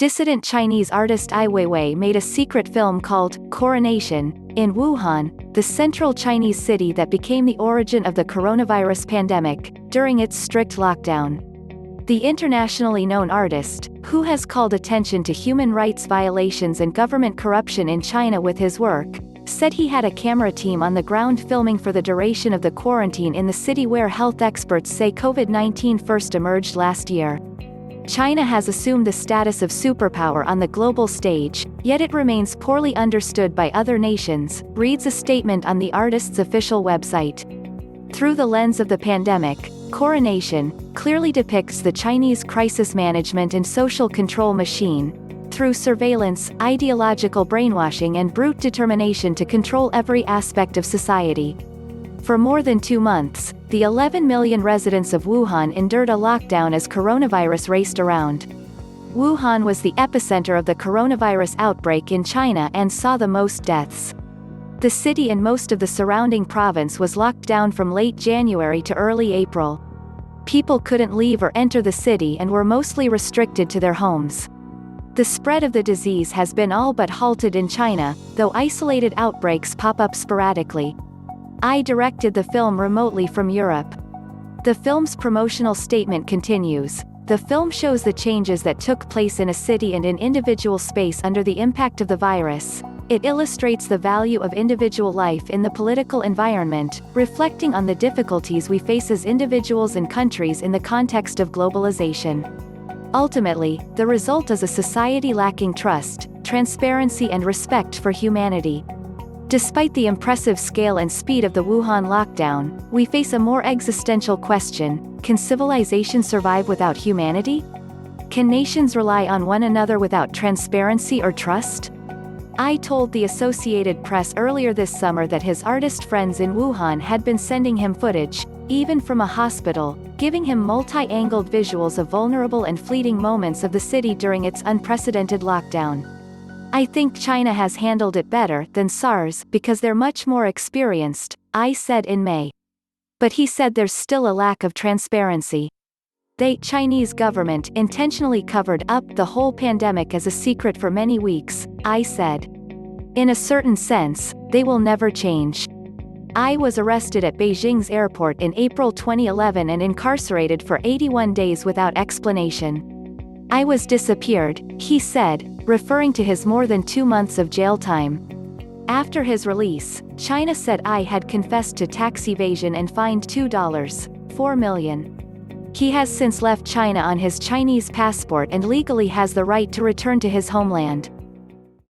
Dissident Chinese artist Ai Weiwei made a secret film called Coronation in Wuhan, the central Chinese city that became the origin of the coronavirus pandemic, during its strict lockdown. The internationally known artist, who has called attention to human rights violations and government corruption in China with his work, said he had a camera team on the ground filming for the duration of the quarantine in the city where health experts say COVID-19 first emerged last year. China has assumed the status of superpower on the global stage, yet it remains poorly understood by other nations, reads a statement on the artist's official website. Through the lens of the pandemic, Coronation clearly depicts the Chinese crisis management and social control machine, through surveillance, ideological brainwashing and brute determination to control every aspect of society. For more than 2 months, the 11 million residents of Wuhan endured a lockdown as coronavirus raced around. Wuhan was the epicenter of the coronavirus outbreak in China and saw the most deaths. The city and most of the surrounding province was locked down from late January to early April. People couldn't leave or enter the city and were mostly restricted to their homes. The spread of the disease has been all but halted in China, though isolated outbreaks pop up sporadically. I directed the film remotely from Europe. The film's promotional statement continues. The film shows the changes that took place in a city and in individual space under the impact of the virus. It illustrates the value of individual life in the political environment, reflecting on the difficulties we face as individuals and countries in the context of globalization. Ultimately, the result is a society lacking trust, transparency and respect for humanity. Despite the impressive scale and speed of the Wuhan lockdown, we face a more existential question: can civilization survive without humanity? Can nations rely on one another without transparency or trust? I told the Associated Press earlier this summer that his artist friends in Wuhan had been sending him footage, even from a hospital, giving him multi-angled visuals of vulnerable and fleeting moments of the city during its unprecedented lockdown. I think China has handled it better than SARS because they're much more experienced, I said in May. But he said there's still a lack of transparency. The Chinese government intentionally covered up the whole pandemic as a secret for many weeks, I said. In a certain sense, they will never change. I was arrested at Beijing's airport in April 2011 and incarcerated for 81 days without explanation. I was disappeared, he said, referring to his more than 2 months of jail time. After his release, China said I had confessed to tax evasion and fined $2.4 million. He has since left China on his Chinese passport and legally has the right to return to his homeland.